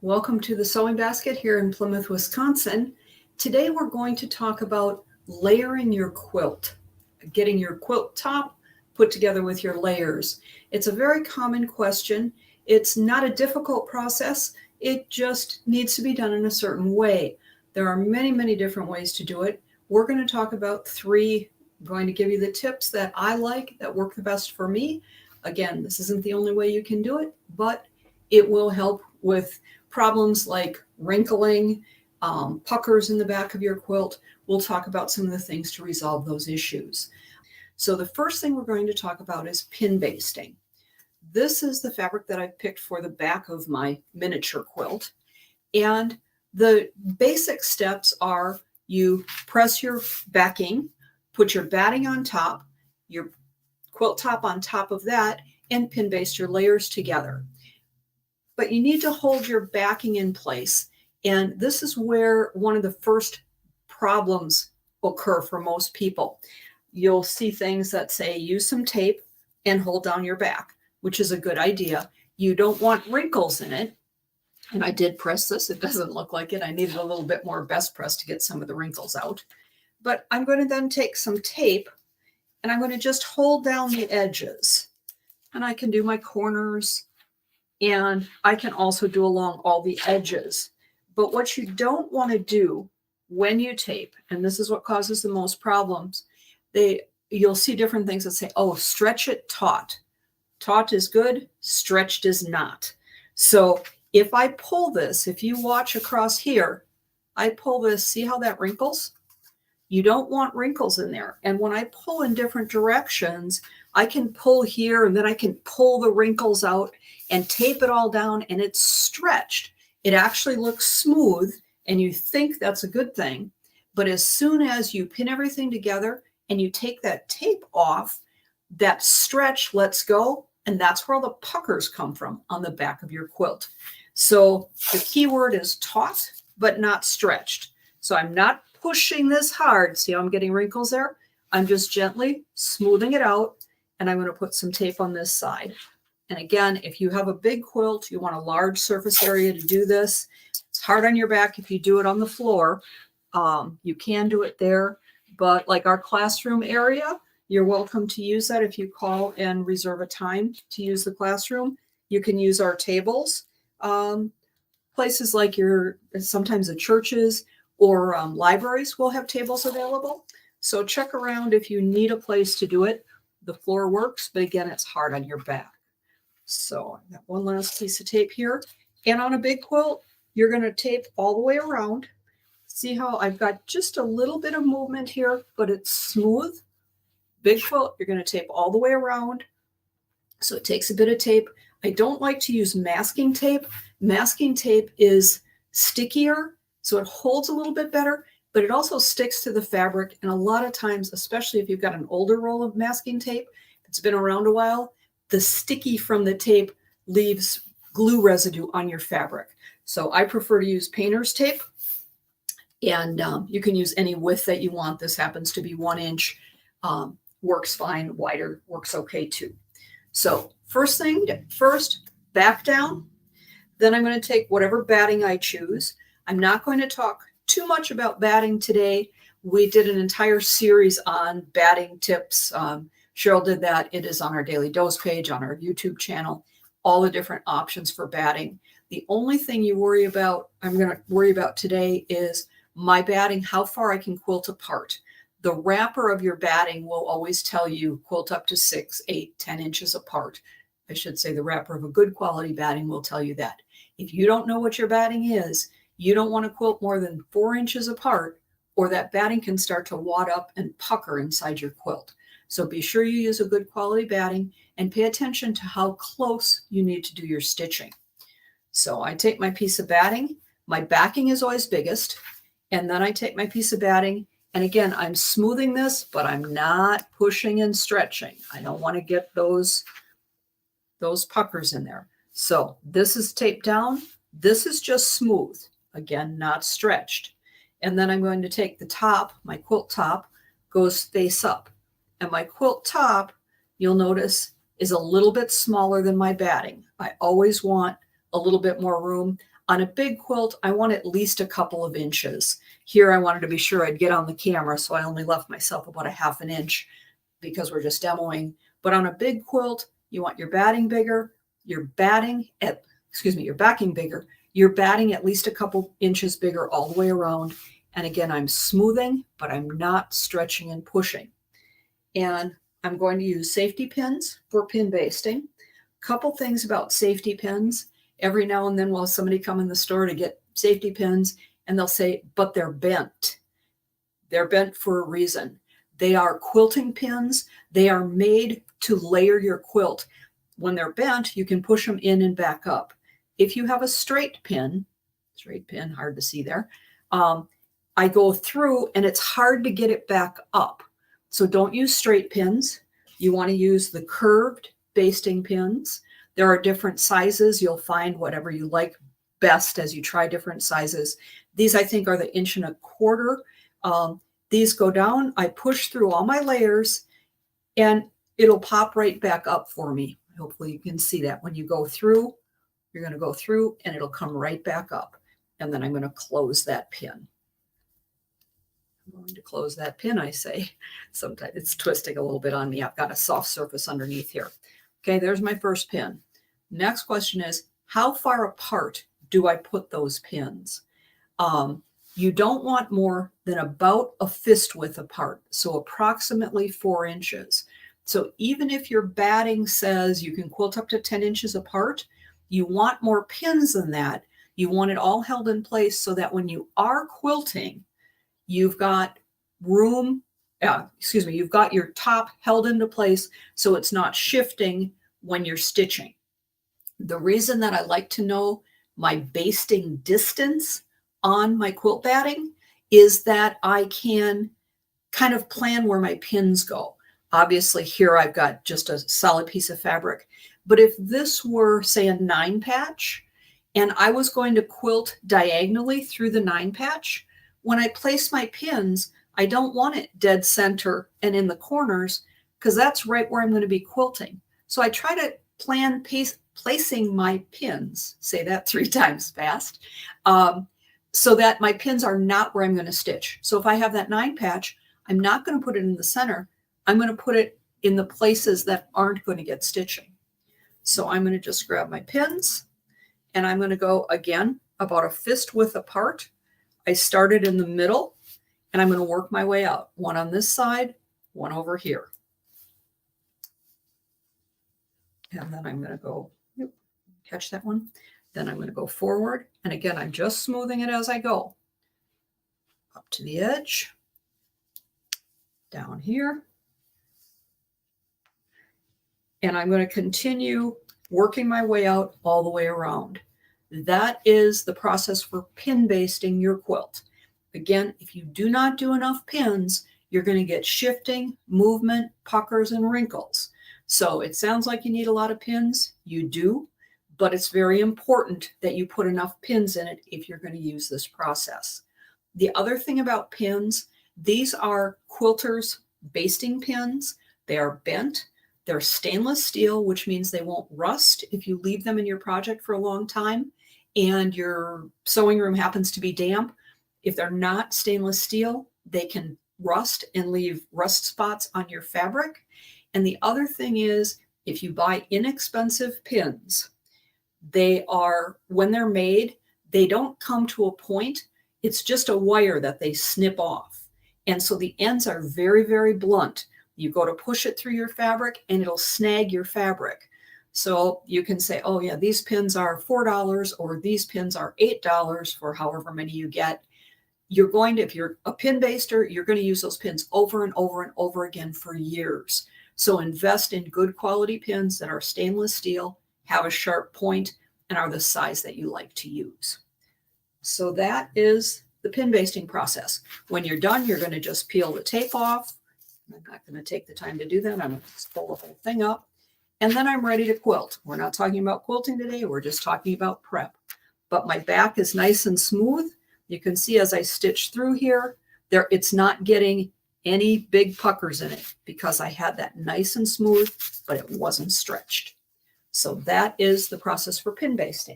Welcome to the Sewing Basket here in Plymouth, Wisconsin. Today we're going to talk about layering your quilt, getting your quilt top put together with your layers. It's a very common question. It's not a difficult process. It just needs to be done in a certain way. There are many, many different ways to do it. We're going to talk about three. I'm going to give you the tips that I like that work the best for me. Again, this isn't the only way you can do it, but it will help with problems like wrinkling, puckers in the back of your quilt. We'll talk about some of the things to resolve those issues. So the first thing we're going to talk about is pin basting. This is the fabric that I've picked for the back of my miniature quilt. And the basic steps are you press your backing, put your batting on top, your quilt top on top of that, and pin baste your layers together. But you need to hold your backing in place. And this is where one of the first problems occur for most people. You'll see things that say use some tape and hold down your back, which is a good idea. You don't want wrinkles in it. And I did press this. It doesn't look like it. I needed a little bit more best press to get some of the wrinkles out. But I'm going to then take some tape and I'm going to just hold down the edges. And I can do my corners. And I can also do along all the edges. But what you don't want to do when you tape, and this is what causes the most problems, you'll see different things that say, oh, stretch it taut. Taut is good, stretched is not. So if I pull this, if you watch across here, I pull this, see how that wrinkles? You don't want wrinkles in there. And when I pull in different directions, I can pull here and then I can pull the wrinkles out and tape it all down and it's stretched. It actually looks smooth and you think that's a good thing. But as soon as you pin everything together and you take that tape off, that stretch lets go, and that's where all the puckers come from on the back of your quilt. So the key word is taut, but not stretched. So I'm not pushing this hard. See how I'm getting wrinkles there? I'm just gently smoothing it out, and I'm going to put some tape on this side. And again, if you have a big quilt, you want a large surface area to do this. It's hard on your back if you do it on the floor. You can do it there, but like our classroom area, you're welcome to use that if you call and reserve a time to use the classroom. You can use our tables. Places like sometimes the churches or libraries will have tables available. So check around if you need a place to do it. The floor works, but again, it's hard on your back. So I've got one last piece of tape here. And on a big quilt, you're going to tape all the way around. See how I've got just a little bit of movement here, but it's smooth. Big quilt, you're going to tape all the way around. So it takes a bit of tape. I don't like to use masking tape. Masking tape is stickier, so it holds a little bit better, but it also sticks to the fabric. And a lot of times, especially if you've got an older roll of masking tape, it's been around a while, the sticky from the tape leaves glue residue on your fabric. So I prefer to use painter's tape, and you can use any width that you want. This happens to be 1 inch, works fine. Wider works okay too. So first, back down. Then I'm going to take whatever batting I choose. I'm not going to talk too much about batting today. We did an entire series on batting tips. Cheryl did that. It is on our Daily Dose page, on our YouTube channel, all the different options for batting. The only thing I'm going to worry about today is my batting, how far I can quilt apart. The wrapper of your batting will always tell you quilt up to 6, 8, 10 inches apart. I should say the wrapper of a good quality batting will tell you that. If you don't know what your batting is, you don't want to quilt more than 4 inches apart, or that batting can start to wad up and pucker inside your quilt. So be sure you use a good quality batting and pay attention to how close you need to do your stitching. So I take my piece of batting, my backing is always biggest, and then I take my piece of batting, and again, I'm smoothing this, but I'm not pushing and stretching. I don't want to get those puckers in there. So this is taped down. This is just smooth. Again, not stretched. And then I'm going to take the top, my quilt top, goes face up. And my quilt top, you'll notice, is a little bit smaller than my batting. I always want a little bit more room. On a big quilt, I want at least a couple of inches. Here I wanted to be sure I'd get on the camera, so I only left myself about a half an inch because we're just demoing. But on a big quilt, you want your batting bigger, your backing bigger, your batting at least a couple inches bigger all the way around. And again, I'm smoothing, but I'm not stretching and pushing. And I'm going to use safety pins for pin basting. Couple things about safety pins. Every now and then we'll have somebody come in the store to get safety pins and they'll say, but they're bent. They're bent for a reason. They are quilting pins. They are made to layer your quilt. When they're bent, you can push them in and back up. If you have a straight pin, hard to see there, I go through and it's hard to get it back up. So don't use straight pins. You want to use the curved basting pins. There are different sizes. You'll find whatever you like best as you try different sizes. These I think are the 1.25 inches. These go down. I push through all my layers and it'll pop right back up for me. Hopefully you can see that. When you go through, you're going to go through and it'll come right back up. And then I'm going to close that pin. I'm going to close that pin, I say. Sometimes it's twisting a little bit on me. I've got a soft surface underneath here. Okay, there's my first pin. Next question is, how far apart do I put those pins? You don't want more than about a fist width apart, so approximately 4 inches. So even if your batting says you can quilt up to 10 inches apart, you want more pins than that. You want it all held in place so that when you are quilting, you've got room, you've got your top held into place so it's not shifting when you're stitching. The reason that I like to know my basting distance on my quilt batting is that I can kind of plan where my pins go. Obviously here I've got just a solid piece of fabric, but if this were say a 9 patch and I was going to quilt diagonally through the 9 patch, when I place my pins, I don't want it dead center and in the corners because that's right where I'm going to be quilting. So I try to plan placing my pins, say that 3 times fast, so that my pins are not where I'm going to stitch. So if I have that 9 patch, I'm not going to put it in the center. I'm going to put it in the places that aren't going to get stitching. So I'm going to just grab my pins and I'm going to go again about a fist width apart. I started in the middle and I'm going to work my way out. One on this side, one over here. And then I'm going to go, catch that one. Then I'm going to go forward. And again, I'm just smoothing it as I go. Up to the edge, down here. And I'm going to continue working my way out all the way around. That is the process for pin basting your quilt. Again, if you do not do enough pins, you're going to get shifting, movement, puckers, and wrinkles. So it sounds like you need a lot of pins. You do, but it's very important that you put enough pins in it if you're going to use this process. The other thing about pins, these are quilters basting pins. They are bent. They're stainless steel, which means they won't rust if you leave them in your project for a long time and your sewing room happens to be damp. If they're not stainless steel, they can rust and leave rust spots on your fabric. And the other thing is, if you buy inexpensive pins, they are, when they're made, they don't come to a point. It's just a wire that they snip off. And so the ends are very, very blunt. You go to push it through your fabric and it'll snag your fabric. So you can say, oh yeah, these pins are $4 or these pins are $8 for however many you get. You're going to, if you're a pin baster, you're going to use those pins over and over and over again for years. So invest in good quality pins that are stainless steel, have a sharp point, and are the size that you like to use. So that is the pin basting process. When you're done, you're going to just peel the tape off. I'm not going to take the time to do that. I'm going to just pull the whole thing up. And then I'm ready to quilt. We're not talking about quilting today. We're just talking about prep. But my back is nice and smooth. You can see as I stitch through here, it's not getting any big puckers in it because I had that nice and smooth, but it wasn't stretched. So that is the process for pin basting.